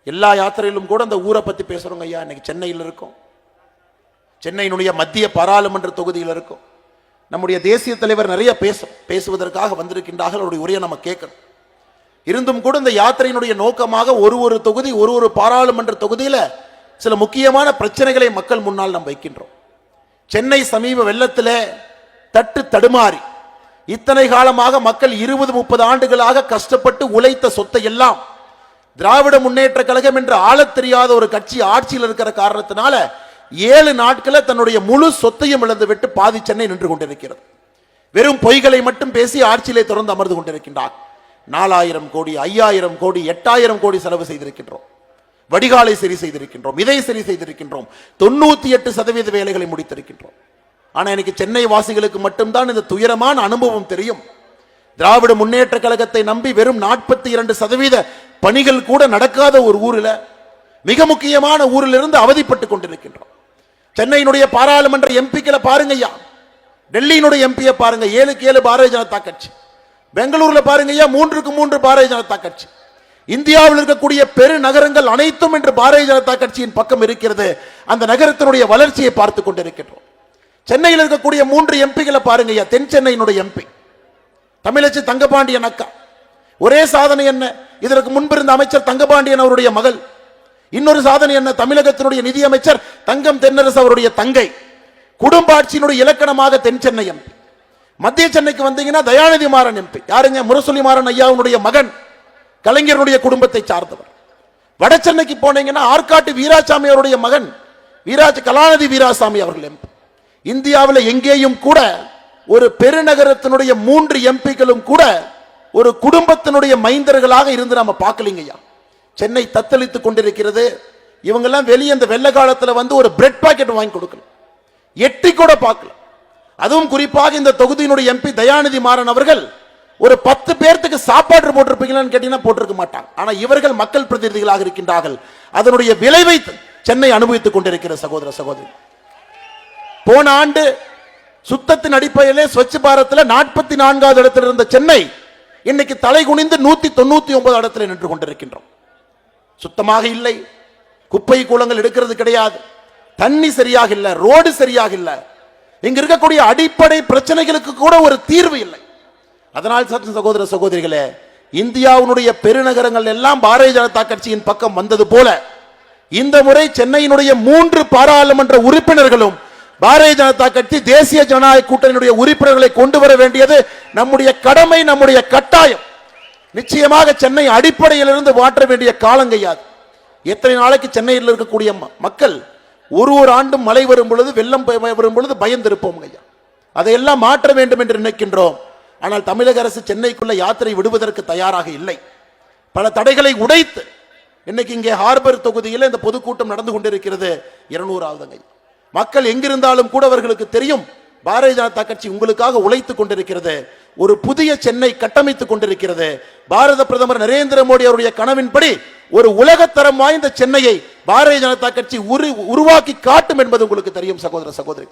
எல்லா யாத்திரையிலும் கூட அந்த ஊரை பத்தி பேசுறோங்க ஐயா. இன்னைக்கு சென்னையில் இருக்கும், சென்னையினுடைய மத்திய பாராளுமன்ற தொகுதியில் இருக்கும். நம்முடைய தேசிய தலைவர் நிறைய பேசுவதற்காக வந்திருக்கின்றார்கள். அவருடைய உரையை நம்ம கேட்கணும். இருந்தும் கூட இந்த யாத்திரையினுடைய நோக்கமாக ஒரு தொகுதி ஒரு பாராளுமன்ற தொகுதியில் சில முக்கியமான பிரச்சனைகளை மக்கள் முன்னால் நாம் வைக்கின்றோம். சென்னை சமீப வெள்ளத்தில் தட்டு தடுமாறி இத்தனை காலமாக மக்கள் 20-30 ஆண்டுகளாக கஷ்டப்பட்டு உழைத்த சொத்தை எல்லாம் திராவிட முன்னேற்ற கழகம் என்று ஆளத் தெரியாத ஒரு கட்சி ஆட்சியில் இருக்கிற காரணத்தினால 7 நாட்களில் தன்னுடைய முழு சொத்தையும் இழந்து விட்டு பாதி சென்னை நின்று கொண்டிருக்கிறது. வெறும் பொய்களை மட்டும் பேசி ஆட்சியிலே தொடர்ந்து அமர்ந்து கொண்டிருக்கின்றார். 4000 கோடி, 5000 கோடி, 8000 கோடி செலவு செய்திருக்கின்றோம். வடிகாலை சரி செய்திருக்கின்றோம், இதை சரி செய்திருக்கின்றோம், 98% வேலைகளை முடித்திருக்கின்றோம். ஆனா இன்னைக்கு சென்னை வாசிகளுக்கு மட்டும்தான் இந்த துயரமான அனுபவம் தெரியும். திராவிட முன்னேற்ற கழகத்தை நம்பி வெறும் 42% பணிகள் கூட நடக்காத ஒரு ஊரில், மிக முக்கியமான ஊரில் இருந்து அவதிப்பட்டு கொண்டிருக்கின்றோம். சென்னையினுடைய பாராளுமன்ற எம்பிக்களை பாருங்க ஐயா, டெல்லியினுடைய எம்பியை பாருங்க, 7க்கு 7 பாரதிய ஜனதா கட்சி. பெங்களூர்ல பாருங்க ஐயா, 3க்கு 3 பாரதிய ஜனதா கட்சி. இந்தியாவில் இருக்கக்கூடிய பெரு நகரங்கள் அனைத்தும் என்று பாரதிய ஜனதா கட்சியின் பக்கம் இருக்கிறது. அந்த நகரத்தினுடைய வளர்ச்சியை பார்த்து கொண்டிருக்கின்றோம். சென்னையில் இருக்கக்கூடிய 3 எம்பிகளை பாருங்க ஐயா. தென் சென்னையினுடைய எம்பி தமிழச்சி தங்கபாண்டியன் அக்கா, ஒரே சாதனை என்ன, இதற்கு முன்பிருந்த அமைச்சர் தங்கபாண்டியன் அவருடைய மகள். இன்னொரு சாதனை என்ன, தமிழகத்தினுடைய நிதியமைச்சர் தங்கம் தென்னரசு அவருடைய தங்கை. குடும்ப ஆட்சியினுடைய இலக்கணமாக தென் சென்னை எம்பி. மத்திய சென்னைக்கு வந்தீங்கன்னா தயாநிதி மாறன் எம்பி. யாருங்க, முரசொலி மாறன் ஐயாவுடைய மகன், கலைஞருடைய குடும்பத்தை சார்ந்தவர். வட சென்னைக்கு போனீங்கன்னா ஆற்காட்டு வீராசாமி அவருடைய மகன் கலாநிதி வீராசாமி அவர்கள் எம்பி. இந்தியாவில் எங்கேயும் கூட ஒரு பெருநகரத்தினுடைய 3 எம்பிக்களும் கூட ஒரு குடும்பத்தினுடைய மைந்தர்களாக இருந்து நாம பார்க்கலீங்கய்யா. சென்னை தத்தளித்துக் கொண்டிருக்கிறது. இவங்கெல்லாம் வெளியே அந்த வெள்ள காலத்தில் வந்து ஒரு பிரெட் பாக்கெட் வாங்கி கொடுக்கணும், எட்டி கூட பார்க்கல. அதுவும் குறிப்பாக இந்த தொகுதியினுடைய எம்பி தயாநிதி மாறன் அவர்கள் ஒரு 10 பேர்த்துக்கு சாப்பாடு போட்டிருப்பீங்களான்னு கேட்டீங்கன்னா போட்டிருக்க மாட்டாங்க. ஆனா இவர்கள் மக்கள் பிரதிநிதிகளாக இருக்கின்றார்கள். அதனுடைய விளைவை சென்னை அனுபவித்துக் கொண்டிருக்கிற சகோதர சகோதரி. போன ஆண்டு சுத்தத்தின் அடிப்படையிலே ஸ்வச் பாரத்ல 44வது இடத்தில் இருந்த சென்னை இன்னைக்கு தலை குனிந்து 199 இடத்தில் நின்று கொண்டிருக்கின்றோம். சுத்தமாக இல்லை, குப்பை கூலங்கள் எடுக்கிறது கிடையாது, தண்ணி சரியாக இல்லை, ரோடு சரியாக இல்லை, இங்க இருக்கக்கூடிய அடிப்படை பிரச்சனைகளுக்கு கூட ஒரு தீர்வு இல்லை. அதனால் சகோதர சகோதரிகளே, இந்தியாவுடைய பெருநகரங்கள் எல்லாம் பாரதிய ஜனதா கட்சியின் பக்கம் வந்தது போல இந்த முறை சென்னையினுடைய 3 பாராளுமன்ற உறுப்பினர்களும் பாரதிய ஜனதா கட்சி தேசிய ஜனநாயக கூட்டணியுடைய உறுப்பினர்களை கொண்டு வர வேண்டியது நம்முடைய கடமை, நம்முடைய கட்டாயம். நிச்சயமாக சென்னை அடிப்படையிலிருந்து மாற்ற வேண்டிய காலங்கையாது. எத்தனை நாளைக்கு சென்னையில் இருக்கக்கூடிய மக்கள் ஒரு ஆண்டும் மழை வரும் பொழுது, வெள்ளம் வரும் பொழுது பயந்திருப்போம் ஐயா. அதையெல்லாம் மாற்ற வேண்டும் என்று நினைக்கின்றோம். ஆனால் தமிழக அரசு சென்னைக்குள்ள யாத்திரை விடுவதற்கு தயாராக இல்லை. பல தடைகளை உடைத்து இன்னைக்கு இங்கே ஹார்பர் தொகுதியில் இந்த பொதுக்கூட்டம் நடந்து கொண்டிருக்கிறது. 200வது மக்கள் எங்கிருந்தாலும் கூட அவர்களுக்கு தெரியும் பாரதிய ஜனதா கட்சி உங்களுக்காக உழைத்துக் கொண்டிருக்கிறது. ஒரு புதிய சென்னை கட்டமைத்துக் கொண்டிருக்கிறது. பாரத பிரதமர் நரேந்திர மோடி அவருடைய கனவின்படி ஒரு உலகத்தரம் வாய்ந்த சென்னையை பாரதிய ஜனதா கட்சி உருவாக்கி காட்டும் என்பது உங்களுக்கு தெரியும் சகோதர சகோதரி.